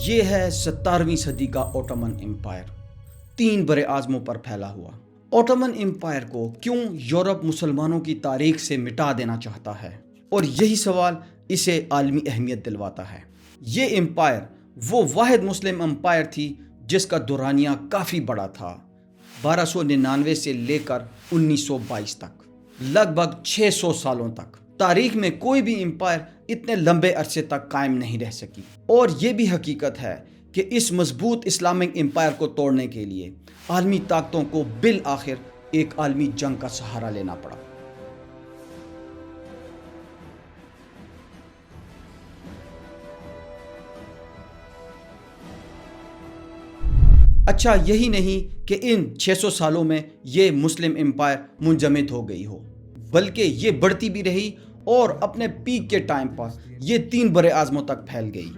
یہ ہے 17ویں صدی کا اوٹومن امپائر، 3 بر اعظموں پر پھیلا ہوا۔ اوٹومن امپائر کو کیوں یورپ مسلمانوں کی تاریخ سے مٹا دینا چاہتا ہے، اور یہی سوال اسے عالمی اہمیت دلواتا ہے۔ یہ امپائر وہ واحد مسلم امپائر تھی جس کا دورانیہ کافی بڑا تھا، 1299 سے لے کر 1922 تک، لگ بھگ 600 سالوں تک۔ تاریخ میں کوئی بھی امپائر اتنے لمبے عرصے تک قائم نہیں رہ سکی، اور یہ بھی حقیقت ہے کہ اس مضبوط اسلامک امپائر کو توڑنے کے لیے عالمی طاقتوں کو بالآخر ایک عالمی جنگ کا سہارا لینا پڑا۔ اچھا یہی نہیں کہ ان 600 سالوں میں یہ مسلم امپائر منجمد ہو گئی ہو، بلکہ یہ بڑھتی بھی رہی اور اپنے پیک کے ٹائم پر یہ 3 بر اعظموں تک پھیل گئی: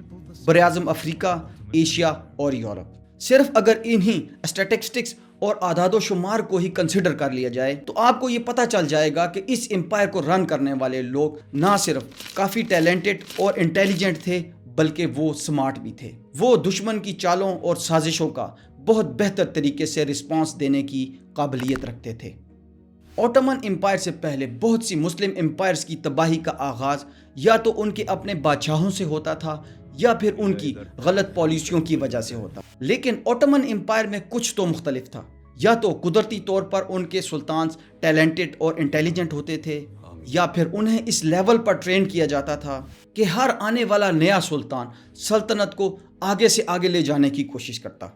بر اعظم افریقہ، ایشیا اور یورپ۔ صرف اگر انہی اسٹیٹسٹکس اور اعداد و شمار کو ہی کنسیڈر کر لیا جائے تو آپ کو یہ پتہ چل جائے گا کہ اس امپائر کو رن کرنے والے لوگ نہ صرف کافی ٹیلنٹڈ اور انٹیلیجنٹ تھے بلکہ وہ سمارٹ بھی تھے۔ وہ دشمن کی چالوں اور سازشوں کا بہت بہتر طریقے سے رسپانس دینے کی قابلیت رکھتے تھے۔ اوٹومن امپائر سے پہلے بہت سی مسلم امپائرز کی تباہی کا آغاز یا تو ان کے اپنے بادشاہوں سے ہوتا تھا یا پھر ان کی غلط پالیسیوں کی وجہ سے ہوتا، لیکن اوٹومن امپائر میں کچھ تو مختلف تھا۔ یا تو قدرتی طور پر ان کے سلطانز ٹیلنٹڈ اور انٹیلیجنٹ ہوتے تھے، یا پھر انہیں اس لیول پر ٹرین کیا جاتا تھا کہ ہر آنے والا نیا سلطان سلطنت کو آگے سے آگے لے جانے کی کوشش کرتا۔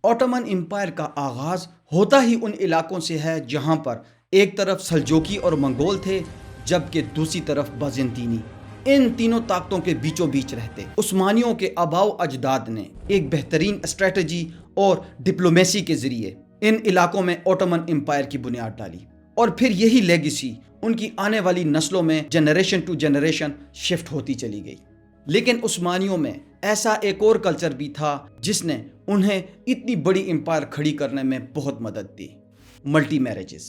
اوٹومن امپائر کا آغاز ہوتا ہی ان علاقوں سے ہے جہاں پر ایک طرف سلجوکی اور منگول تھے جبکہ دوسری طرف بازنطینی۔ ان تینوں طاقتوں کے بیچوں بیچ رہتے عثمانیوں کے آباؤ اجداد نے ایک بہترین اسٹریٹجی اور ڈپلومیسی کے ذریعے ان علاقوں میں اوٹومن امپائر کی بنیاد ڈالی، اور پھر یہی لیگیسی ان کی آنے والی نسلوں میں جنریشن ٹو جنریشن شفٹ ہوتی چلی گئی۔ لیکن عثمانیوں میں ایسا ایک اور کلچر بھی تھا جس نے انہیں اتنی بڑی امپائر کھڑی کرنے میں بہت مدد دی: ملٹی میرجز۔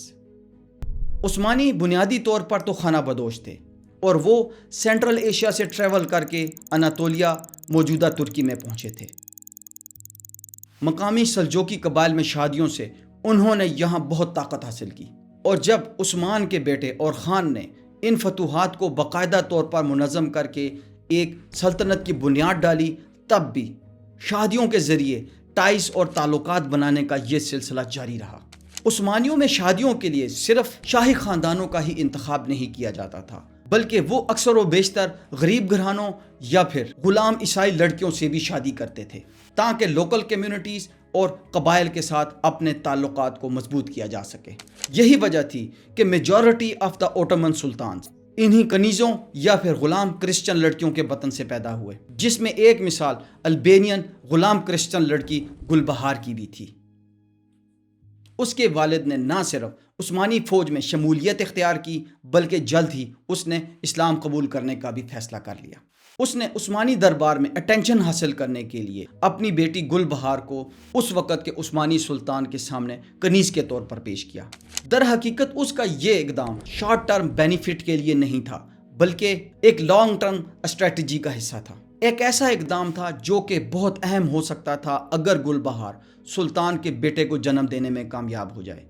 عثمانی بنیادی طور پر تو خانہ بدوش تھے، اور وہ سینٹرل ایشیا سے ٹریول کر کے اناطولیہ، موجودہ ترکی میں پہنچے تھے۔ مقامی سلجوکی قبائل میں شادیوں سے انہوں نے یہاں بہت طاقت حاصل کی، اور جب عثمان کے بیٹے اور خان نے ان فتوحات کو باقاعدہ طور پر منظم کر کے ایک سلطنت کی بنیاد ڈالی، تب بھی شادیوں کے ذریعے ٹائز اور تعلقات بنانے کا یہ سلسلہ جاری رہا۔ عثمانیوں میں شادیوں کے لیے صرف شاہی خاندانوں کا ہی انتخاب نہیں کیا جاتا تھا، بلکہ وہ اکثر و بیشتر غریب گھرانوں یا پھر غلام عیسائی لڑکیوں سے بھی شادی کرتے تھے تاکہ لوکل کمیونٹیز اور قبائل کے ساتھ اپنے تعلقات کو مضبوط کیا جا سکے۔ یہی وجہ تھی کہ majority of the Ottoman Sultans انہی کنیزوں یا پھر غلام کرسچن لڑکیوں کے وطن سے پیدا ہوئے، جس میں ایک مثال البینین غلام کرسچن لڑکی گل بہار کی بھی تھی۔ اس کے والد نے نہ صرف عثمانی فوج میں شمولیت اختیار کی بلکہ جلد ہی اس نے اسلام قبول کرنے کا بھی فیصلہ کر لیا۔ اس نے عثمانی دربار میں اٹینشن حاصل کرنے کے لیے اپنی بیٹی گل بہار کو اس وقت کے عثمانی سلطان کے سامنے کنیز کے طور پر پیش کیا۔ در حقیقت اس کا یہ اقدام شارٹ ٹرم بینیفٹ کے لیے نہیں تھا بلکہ ایک لانگ ٹرم اسٹریٹجی کا حصہ تھا۔ ایک ایسا اقدام تھا جو کہ بہت اہم ہو سکتا تھا اگر گل بہار سلطان کے بیٹے کو جنم دینے میں کامیاب ہو جائے،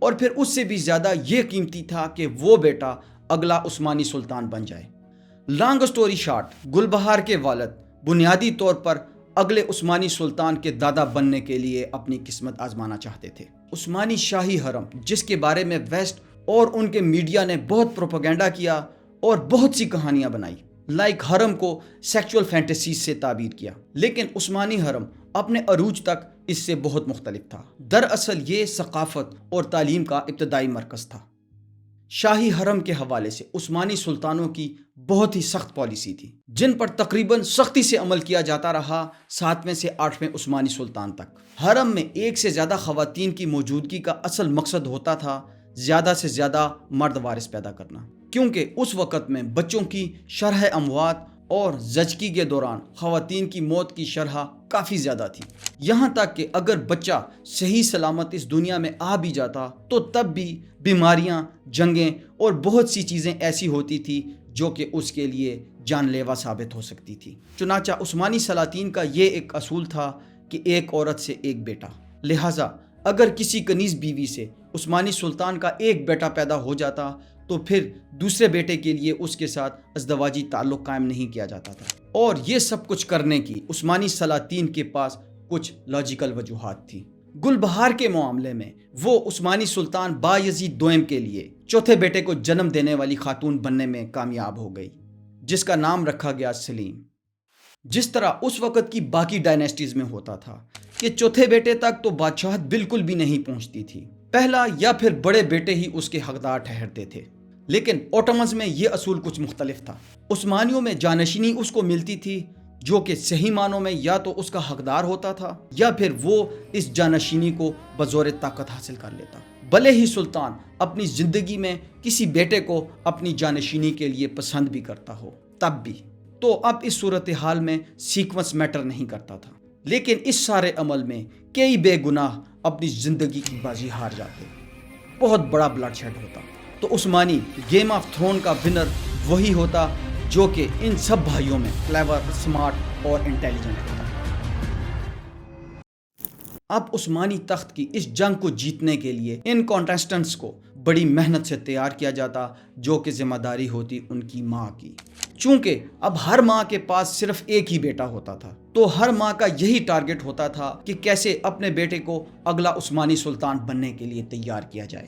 اور پھر اس سے بھی زیادہ یہ قیمتی تھا کہ وہ بیٹا اگلا عثمانی سلطان بن جائے۔ لانگ سٹوری شارٹ، گل بہار کے والد بنیادی طور پر اگلے عثمانی سلطان کے دادا بننے کے لیے اپنی قسمت آزمانا چاہتے تھے۔ عثمانی شاہی حرم، جس کے بارے میں ویسٹ اور ان کے میڈیا نے بہت پروپیگنڈا کیا اور بہت سی کہانیاں بنائی، لائک حرم کو سیکچول فینٹیسیز سے تعبیر کیا، لیکن عثمانی حرم اپنے عروج تک اس سے بہت مختلف تھا۔ دراصل یہ ثقافت اور تعلیم کا ابتدائی مرکز تھا۔ شاہی حرم کے حوالے سے عثمانی سلطانوں کی بہت ہی سخت پالیسی تھی، جن پر تقریباً سختی سے عمل کیا جاتا رہا 7ویں سے 8ویں عثمانی سلطان تک۔ حرم میں ایک سے زیادہ خواتین کی موجودگی کا اصل مقصد ہوتا تھا زیادہ سے زیادہ مرد وارث پیدا کرنا، کیونکہ اس وقت میں بچوں کی شرح اموات اور زچگی کے دوران خواتین کی موت کی شرح کافی زیادہ تھی، یہاں تک کہ اگر بچہ صحیح سلامت اس دنیا میں آ بھی جاتا تو تب بھی بیماریاں، جنگیں اور بہت سی چیزیں ایسی ہوتی تھی جو کہ اس کے لیے جان لیوا ثابت ہو سکتی تھی۔ چنانچہ عثمانی سلاطین کا یہ ایک اصول تھا کہ ایک عورت سے ایک بیٹا، لہٰذا اگر کسی کنیز بیوی سے عثمانی سلطان کا ایک بیٹا پیدا ہو جاتا تو پھر دوسرے بیٹے کے لیے اس کے ساتھ ازدواجی تعلق قائم نہیں کیا جاتا تھا، اور یہ سب کچھ کرنے کی عثمانی سلاطین کے پاس کچھ لاجیکل وجوہات تھی۔ گل بہار کے معاملے میں وہ عثمانی سلطان بایزید دوئم کے لیے چوتھے بیٹے کو جنم دینے والی خاتون بننے میں کامیاب ہو گئی، جس کا نام رکھا گیا سلیم۔ جس طرح اس وقت کی باقی ڈائنیسٹیز میں ہوتا تھا کہ چوتھے بیٹے تک تو بادشاہت بالکل بھی نہیں پہنچتی تھی، پہلا یا پھر بڑے بیٹے ہی اس کے حقدار ٹھہرتے تھے، لیکن اوٹومنز میں یہ اصول کچھ مختلف تھا۔ عثمانیوں میں جانشینی اس کو ملتی تھی جو کہ صحیح معنوں میں یا تو اس کا حقدار ہوتا تھا یا پھر وہ اس جانشینی کو بزور طاقت حاصل کر لیتا، بھلے ہی سلطان اپنی زندگی میں کسی بیٹے کو اپنی جانشینی کے لیے پسند بھی کرتا ہو تب بھی۔ تو اب اس صورتحال میں سیکوینس میٹر نہیں کرتا تھا، لیکن اس سارے عمل میں کئی بے گناہ اپنی زندگی کی بازی ہار جاتے، بہت بڑا بلڈ شیڈ ہوتا۔ تو عثمانی گیم آف تھرون کا ونر وہی ہوتا جو کہ ان سب بھائیوں میں کلیور، اسمارٹ اور انٹیلیجنٹ ہوتا۔ اب عثمانی تخت کی اس جنگ کو جیتنے کے لیے ان کانٹیسٹنٹس کو بڑی محنت سے تیار کیا جاتا، جو کہ ذمہ داری ہوتی ان کی ماں کی۔ چونکہ اب ہر ماں کے پاس صرف ایک ہی بیٹا ہوتا تھا، تو ہر ماں کا یہی ٹارگٹ ہوتا تھا کہ کیسے اپنے بیٹے کو اگلا عثمانی سلطان بننے کے لیے تیار کیا جائے،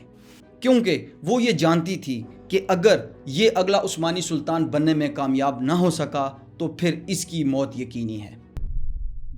کیونکہ وہ یہ جانتی تھی کہ اگر یہ اگلا عثمانی سلطان بننے میں کامیاب نہ ہو سکا تو پھر اس کی موت یقینی ہے۔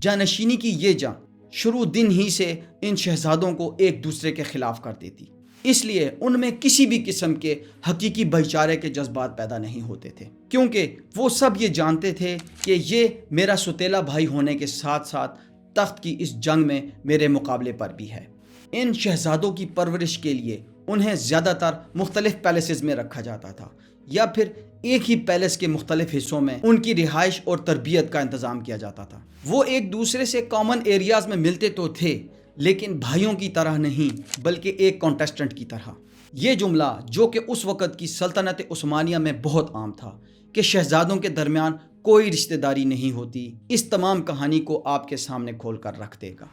جانشینی کی یہ جنگ شروع دن ہی سے ان شہزادوں کو ایک دوسرے کے خلاف کر دیتی، اس لیے ان میں کسی بھی قسم کے حقیقی بھائی چارے کے جذبات پیدا نہیں ہوتے تھے، کیونکہ وہ سب یہ جانتے تھے کہ یہ میرا ستیلا بھائی ہونے کے ساتھ ساتھ تخت کی اس جنگ میں میرے مقابلے پر بھی ہے۔ ان شہزادوں کی پرورش کے لیے انہیں زیادہ تر مختلف پیلسز میں رکھا جاتا تھا یا پھر ایک ہی پیلس کے مختلف حصوں میں ان کی رہائش اور تربیت کا انتظام کیا جاتا تھا۔ وہ ایک دوسرے سے کامن ایریاز میں ملتے تو تھے، لیکن بھائیوں کی طرح نہیں بلکہ ایک کانٹیسٹنٹ کی طرح۔ یہ جملہ جو کہ اس وقت کی سلطنت عثمانیہ میں بہت عام تھا کہ شہزادوں کے درمیان کوئی رشتہ داری نہیں ہوتی، اس تمام کہانی کو آپ کے سامنے کھول کر رکھ دے گا۔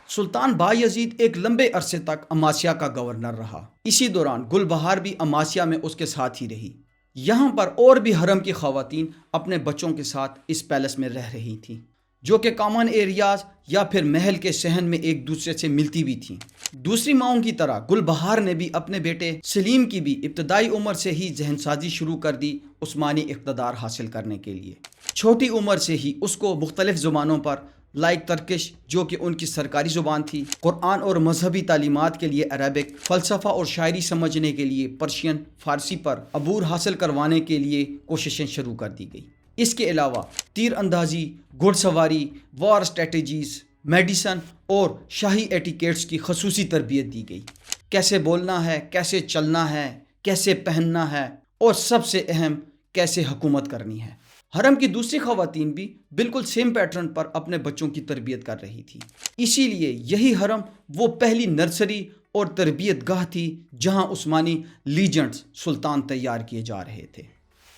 سلطان بایزید ایک لمبے عرصے تک اماسیا کا گورنر رہا، اسی دوران گل بہار بھی اماسیا میں اس کے ساتھ ہی رہی۔ یہاں پر اور بھی حرم کی خواتین اپنے بچوں کے ساتھ اس پیلس میں رہ رہی تھیں، جو کہ کامن ایریاز یا پھر محل کے صحن میں ایک دوسرے سے ملتی بھی تھیں۔ دوسری ماؤں کی طرح گل بہار نے بھی اپنے بیٹے سلیم کی بھی ابتدائی عمر سے ہی ذہن سازی شروع کر دی عثمانی اقتدار حاصل کرنے کے لیے۔ چھوٹی عمر سے ہی اس کو مختلف زبانوں پر لائک ترکش جو کہ ان کی سرکاری زبان تھی، قرآن اور مذہبی تعلیمات کے لیے عربک، فلسفہ اور شاعری سمجھنے کے لیے پرشین، فارسی پر عبور حاصل کروانے کے لیے کوششیں شروع کر دی گئی۔ اس کے علاوہ تیر اندازی، گھڑ سواری، وار اسٹریٹجیز، میڈیسن اور شاہی ایٹیکیٹس کی خصوصی تربیت دی گئی۔ کیسے بولنا ہے، کیسے چلنا ہے، کیسے پہننا ہے اور سب سے اہم کیسے حکومت کرنی ہے۔ حرم کی دوسری خواتین بھی بالکل سیم پیٹرن پر اپنے بچوں کی تربیت کر رہی تھی، اسی لیے یہی حرم وہ پہلی نرسری اور تربیت گاہ تھی جہاں عثمانی لیجنڈز سلطان تیار کیے جا رہے تھے۔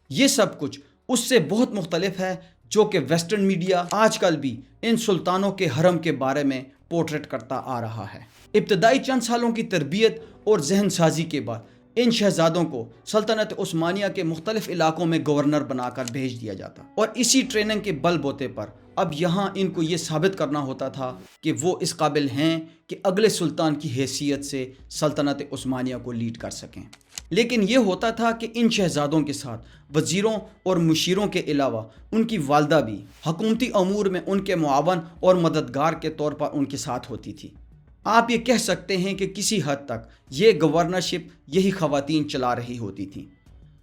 یہ سب کچھ اس سے بہت مختلف ہے جو کہ ویسٹرن میڈیا آج کل بھی ان سلطانوں کے حرم کے بارے میں پورٹریٹ کرتا آ رہا ہے۔ ابتدائی چند سالوں کی تربیت اور ذہن سازی کے بعد ان شہزادوں کو سلطنت عثمانیہ کے مختلف علاقوں میں گورنر بنا کر بھیج دیا جاتا، اور اسی ٹریننگ کے بل بوتے پر اب یہاں ان کو یہ ثابت کرنا ہوتا تھا کہ وہ اس قابل ہیں کہ اگلے سلطان کی حیثیت سے سلطنت عثمانیہ کو لیڈ کر سکیں۔ لیکن یہ ہوتا تھا کہ ان شہزادوں کے ساتھ وزیروں اور مشیروں کے علاوہ ان کی والدہ بھی حکومتی امور میں ان کے معاون اور مددگار کے طور پر ان کے ساتھ ہوتی تھی۔ آپ یہ کہہ سکتے ہیں کہ کسی حد تک یہ گورنرشپ یہی خواتین چلا رہی ہوتی تھیں۔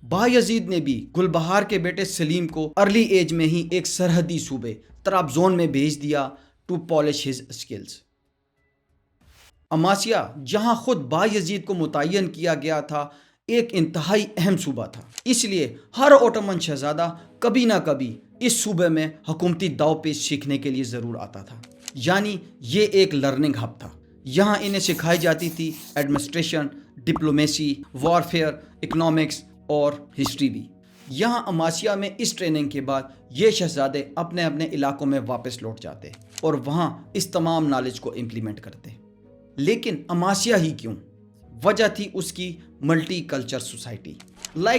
بایزید نے بھی گل بہار کے بیٹے سلیم کو ارلی ایج میں ہی ایک سرحدی صوبے طرابزون میں بھیج دیا ٹو پالش ہز اسکلز۔ اماسیا جہاں خود بایزید کو متعین کیا گیا تھا ایک انتہائی اہم صوبہ تھا، اس لیے ہر اوٹومن شہزادہ کبھی نہ کبھی اس صوبے میں حکومتی داؤ پیچ سیکھنے کے لیے ضرور آتا تھا۔ یعنی یہ ایک لرننگ ہب تھا، یہاں انہیں سکھائی جاتی تھی ایڈمنسٹریشن، ڈپلومیسی، وارفیئر، اکنامکس اور ہسٹری بھی۔ یہاں اماسیا میں اس ٹریننگ کے بعد یہ شہزادے اپنے اپنے علاقوں میں واپس لوٹ جاتے اور وہاں اس تمام نالج کو امپلیمنٹ کرتے۔ لیکن اماسیا ہی کیوں؟ وجہ تھی اس کی ملٹی کلچر سوسائٹی۔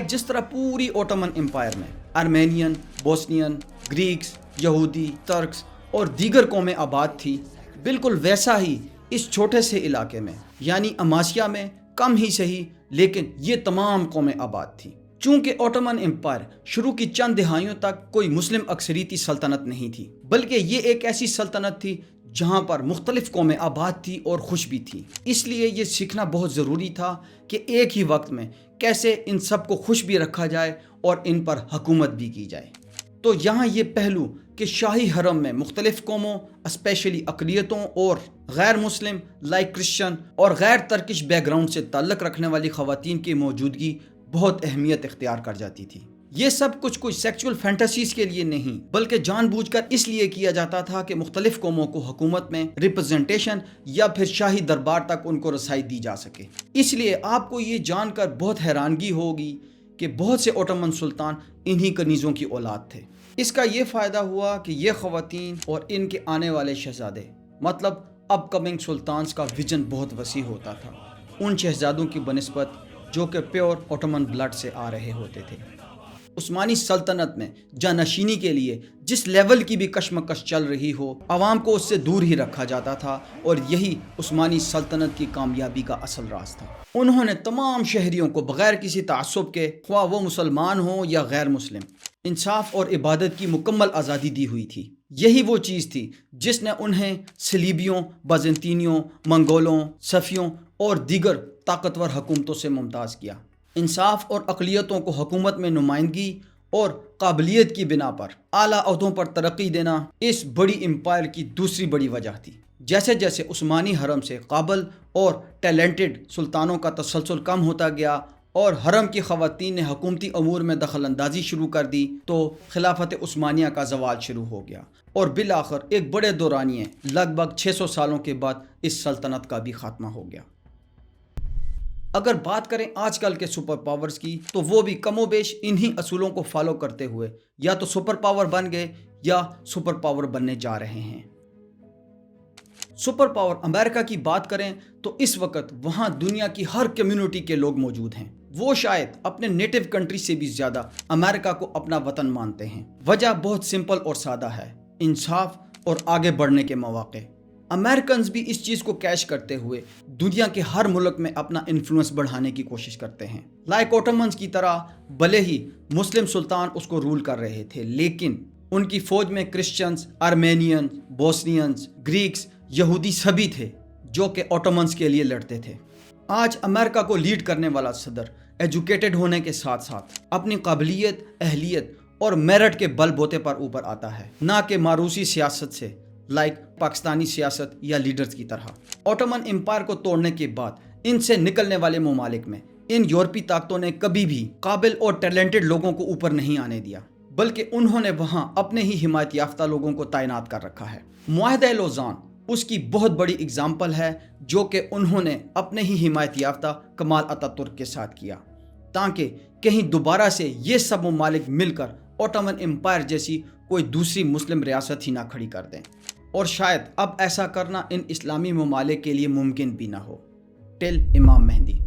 جس طرح پوری اوٹومن امپائر میں آرمینین، بوسنین، گریکس، یہودی، ترکس اور دیگر قومیں آباد تھی، بالکل ویسا ہی اس چھوٹے سے علاقے میں یعنی اماسیا میں کم ہی صحیح لیکن یہ تمام قومیں آباد تھیں۔ چونکہ اوٹومن امپائر شروع کی چند دہائیوں تک کوئی مسلم اکثریتی سلطنت نہیں تھی، بلکہ یہ ایک ایسی سلطنت تھی جہاں پر مختلف قومیں آباد تھی اور خوش بھی تھی۔ اس لیے یہ سیکھنا بہت ضروری تھا کہ ایک ہی وقت میں کیسے ان سب کو خوش بھی رکھا جائے اور ان پر حکومت بھی کی جائے۔ تو یہاں یہ پہلو کہ شاہی حرم میں مختلف قوموں اسپیشلی اقلیتوں اور غیر مسلم کرسچن اور غیر ترکش بیک گراؤنڈ سے تعلق رکھنے والی خواتین کی موجودگی بہت اہمیت اختیار کر جاتی تھی۔ یہ سب کچھ کوئی سیکچول فینٹیسیز کے لیے نہیں بلکہ جان بوجھ کر اس لیے کیا جاتا تھا کہ مختلف قوموں کو حکومت میں ریپرزنٹیشن یا پھر شاہی دربار تک ان کو رسائی دی جا سکے۔ اس لیے آپ کو یہ جان کر بہت حیرانگی ہوگی کہ بہت سے اوٹومن سلطان انہی کنیزوں کی اولاد تھے۔ اس کا یہ فائدہ ہوا کہ یہ خواتین اور ان کے آنے والے شہزادے مطلب اپ کمنگ سلطانز کا ویژن بہت وسیع ہوتا تھا ان شہزادوں کی بنسبت جو کہ پیور اوٹومن بلڈ سے آ رہے ہوتے تھے۔ عثمانی سلطنت میں جانشینی کے لیے جس لیول کی بھی کشمکش چل رہی ہو، عوام کو اس سے دور ہی رکھا جاتا تھا اور یہی عثمانی سلطنت کی کامیابی کا اصل راز تھا۔ انہوں نے تمام شہریوں کو بغیر کسی تعصب کے، خواہ وہ مسلمان ہوں یا غیر مسلم، انصاف اور عبادت کی مکمل آزادی دی ہوئی تھی۔ یہی وہ چیز تھی جس نے انہیں صلیبیوں، بازنطینیوں، منگولوں، صفیوں اور دیگر طاقتور حکومتوں سے ممتاز کیا۔ انصاف اور اقلیتوں کو حکومت میں نمائندگی اور قابلیت کی بنا پر اعلیٰ عہدوں پر ترقی دینا اس بڑی امپائر کی دوسری بڑی وجہ تھی۔ جیسے جیسے عثمانی حرم سے قابل اور ٹیلنٹڈ سلطانوں کا تسلسل کم ہوتا گیا اور حرم کی خواتین نے حکومتی امور میں دخل اندازی شروع کر دی تو خلافت عثمانیہ کا زوال شروع ہو گیا اور بالآخر ایک بڑے دورانیے لگ بھگ 600 سالوں کے بعد اس سلطنت کا بھی خاتمہ ہو گیا۔ اگر بات کریں آج کل کے سپر پاورز کی تو وہ بھی کم و بیش انہی اصولوں کو فالو کرتے ہوئے یا تو سپر پاور بن گئے یا سپر پاور بننے جا رہے ہیں۔ سپر پاور امریکہ کی بات کریں تو اس وقت وہاں دنیا کی ہر کمیونٹی کے لوگ موجود ہیں۔ وہ شاید اپنے نیٹو کنٹری سے بھی زیادہ امریکہ کو اپنا وطن مانتے ہیں۔ وجہ بہت سمپل اور سادہ ہے، انصاف اور آگے بڑھنے کے مواقع۔ امریکنز بھی اس چیز کو کیش کرتے ہوئے دنیا کے ہر ملک میں اپنا انفلوئنس بڑھانے کی کوشش کرتے ہیں۔ اوٹومنز کی طرح بھلے ہی مسلم سلطان اس کو رول کر رہے تھے لیکن ان کی فوج میں کرسچنز، آرمینین، بوسنینز، گریکس، یہودی سبھی تھے جو کہ اوٹومنز کے لیے لڑتے تھے۔ آج امریکہ کو لیڈ کرنے والا صدر ایجوکیٹڈ ہونے کے ساتھ ساتھ اپنی قابلیت، اہلیت اور میرٹ کے بل بوتے پر اوپر آتا ہے، نہ کہ ماروثی سیاست سے پاکستانی سیاست یا لیڈرز کی طرح۔ اوٹومن امپائر کو توڑنے کے بعد ان سے نکلنے والے ممالک میں ان یورپی طاقتوں نے کبھی بھی قابل اور ٹیلنٹڈ لوگوں کو اوپر نہیں آنے دیا بلکہ انہوں نے وہاں اپنے ہی حمایت یافتہ لوگوں کو تعینات کر رکھا ہے۔ معاہدہ لوزان اس کی بہت بڑی اگزامپل ہے جو کہ انہوں نے اپنے ہی حمایت یافتہ کمال اتاتürک کے ساتھ کیا تاکہ کہیں دوبارہ سے یہ سب ممالک مل کر اوٹومن امپائر جیسی کوئی دوسری مسلم ریاست ہی نہ کھڑی کر دیں، اور شاید اب ایسا کرنا ان اسلامی ممالک کے لیے ممکن بھی نہ ہو۔ ٹل امام مہدی۔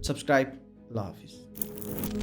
سبسکرائب۔ اللہ حافظ۔